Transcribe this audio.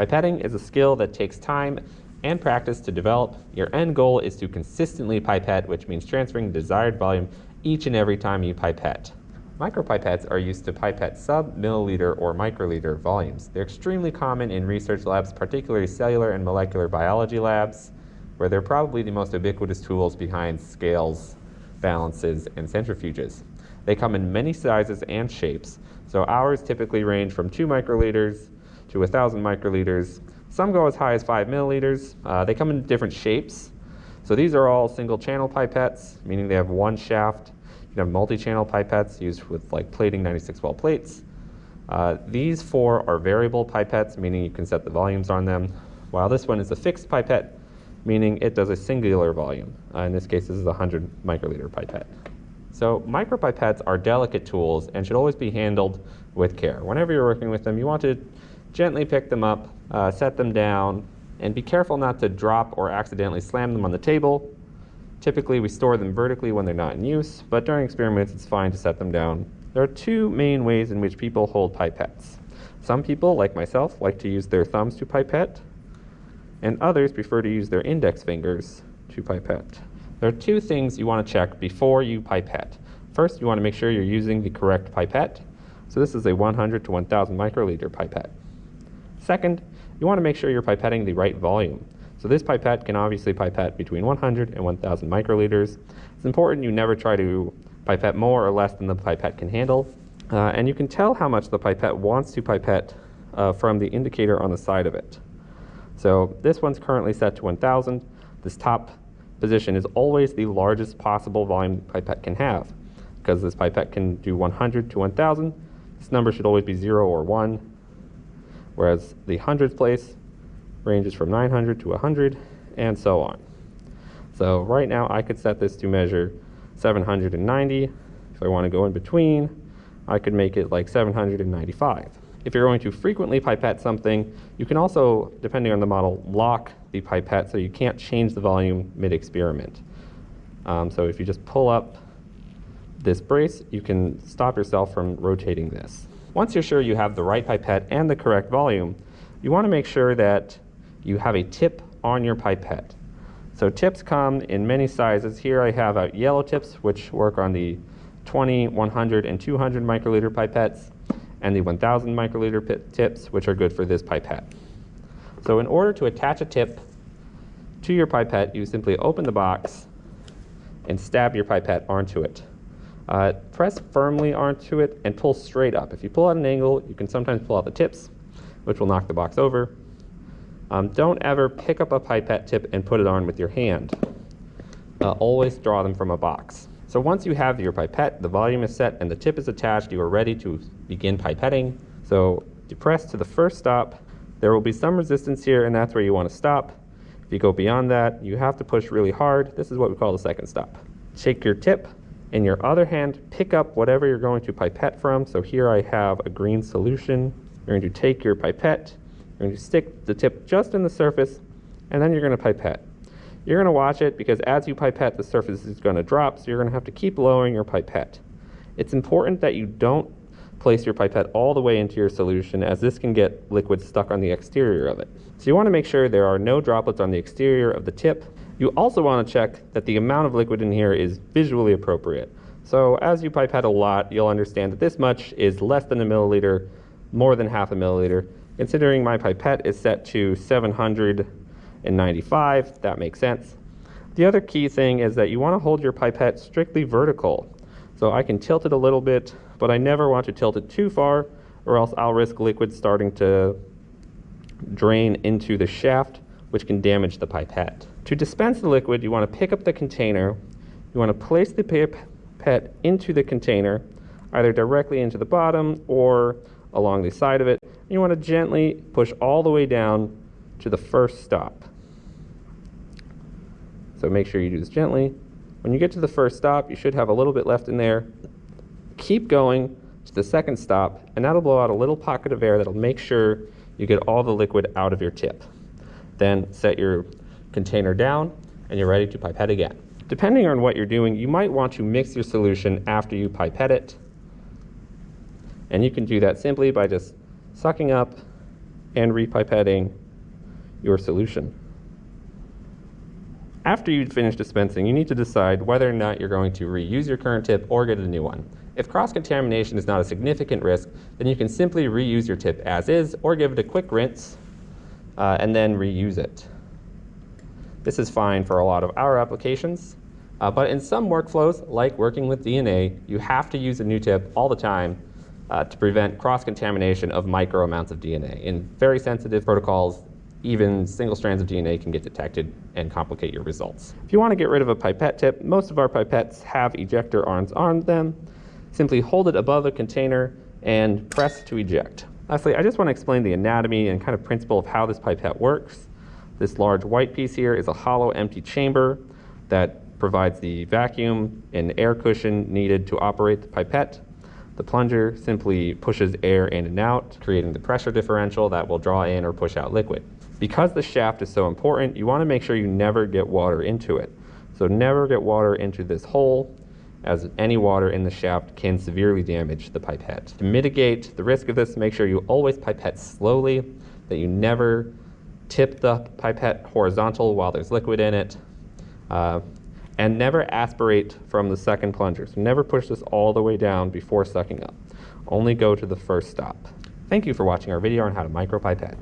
Pipetting is a skill that takes time and practice to develop. Your end goal is to consistently pipette, which means transferring the desired volume each and every time you pipette. Micropipettes are used to pipette sub-milliliter or microliter volumes. They're extremely common in research labs, particularly cellular and molecular biology labs, where they're probably the most ubiquitous tools behind scales, balances, and centrifuges. They come in many sizes and shapes, so ours typically range from 2 microliters to 1,000 microliters. Some go as high as 5 milliliters. They come in different shapes. So these are all single channel pipettes, meaning they have one shaft. You can have multi-channel pipettes used with like plating 96 well plates. These 4 are variable pipettes, meaning you can set the volumes on them, while this one is a fixed pipette, meaning it does a singular volume. In this case, this is a 100 microliter pipette. So micropipettes are delicate tools and should always be handled with care. Whenever you're working with them, you want to gently pick them up, set them down, and be careful not to drop or accidentally slam them on the table. Typically, we store them vertically when they're not in use, but during experiments, it's fine to set them down. There are 2 main ways in which people hold pipettes. Some people, like myself, like to use their thumbs to pipette, and others prefer to use their index fingers to pipette. There are 2 things you want to check before you pipette. First, you want to make sure you're using the correct pipette. So this is a 100 to 1,000 microliter pipette. Second, you want to make sure you're pipetting the right volume. So this pipette can obviously pipette between 100 and 1,000 microliters. It's important you never try to pipette more or less than the pipette can handle. And you can tell how much the pipette wants to pipette from the indicator on the side of it. So this one's currently set to 1,000. This top position is always the largest possible volume the pipette can have. Because this pipette can do 100 to 1,000, this number should always be 0 or 1. Whereas the hundredth place ranges from 900 to 100, and so on. So right now I could set this to measure 790. If I want to go in between, I could make it like 795. If you're going to frequently pipette something, you can also, depending on the model, lock the pipette so you can't change the volume mid-experiment. So if you just pull up this brace, you can stop yourself from rotating this. Once you're sure you have the right pipette and the correct volume, you want to make sure that you have a tip on your pipette. So tips come in many sizes. Here I have out yellow tips, which work on the 20, 100, and 200 microliter pipettes, and the 1,000 microliter tips, which are good for this pipette. So in order to attach a tip to your pipette, you simply open the box and stab your pipette onto it. Press firmly onto it and pull straight up. If you pull at an angle, you can sometimes pull out the tips, which will knock the box over. Don't ever pick up a pipette tip and put it on with your hand. Always draw them from a box. So once you have your pipette, the volume is set, and the tip is attached, you are ready to begin pipetting. So you press to the first stop. There will be some resistance here, and that's where you want to stop. If you go beyond that, you have to push really hard. This is what we call the second stop. Take your tip. In your other hand, pick up whatever you're going to pipette from. So here I have a green solution. You're going to take your pipette. You're going to stick the tip just in the surface, and then you're going to pipette. You're going to watch it because as you pipette, the surface is going to drop, so you're going to have to keep lowering your pipette. It's important that you don't place your pipette all the way into your solution, as this can get liquid stuck on the exterior of it. So you want to make sure there are no droplets on the exterior of the tip. You also want to check that the amount of liquid in here is visually appropriate. So as you pipette a lot, you'll understand that this much is less than a milliliter, more than half a milliliter. Considering my pipette is set to 795, that makes sense. The other key thing is that you want to hold your pipette strictly vertical. So I can tilt it a little bit, but I never want to tilt it too far, or else I'll risk liquid starting to drain into the shaft, which can damage the pipette. To dispense the liquid, you want to pick up the container. You want to place the pipette into the container, either directly into the bottom or along the side of it. You want to gently push all the way down to the first stop. So make sure you do this gently. When you get to the first stop, you should have a little bit left in there. Keep going to the second stop, and that'll blow out a little pocket of air that'll make sure you get all the liquid out of your tip. Then set your container down, and you're ready to pipette again. Depending on what you're doing, you might want to mix your solution after you pipette it. And you can do that simply by just sucking up and repipetting your solution. After you finish dispensing, you need to decide whether or not you're going to reuse your current tip or get a new one. If cross-contamination is not a significant risk, then you can simply reuse your tip as is or give it a quick rinse and then reuse it. This is fine for a lot of our applications, but in some workflows, like working with DNA, you have to use a new tip all the time to prevent cross-contamination of micro amounts of DNA. In very sensitive protocols, even single strands of DNA can get detected and complicate your results. If you want to get rid of a pipette tip, most of our pipettes have ejector arms on them. Simply hold it above the container and press to eject. Lastly, I just want to explain the anatomy and kind of principle of how this pipette works. This large white piece here is a hollow empty chamber that provides the vacuum and air cushion needed to operate the pipette. The plunger simply pushes air in and out, creating the pressure differential that will draw in or push out liquid. Because the shaft is so important, you want to make sure you never get water into it. So never get water into this hole, as any water in the shaft can severely damage the pipette. To mitigate the risk of this, make sure you always pipette slowly, that you never tip the pipette horizontal while there's liquid in it, and never aspirate from the second plunger. So never push this all the way down before sucking up. Only go to the first stop. Thank you for watching our video on how to micropipette.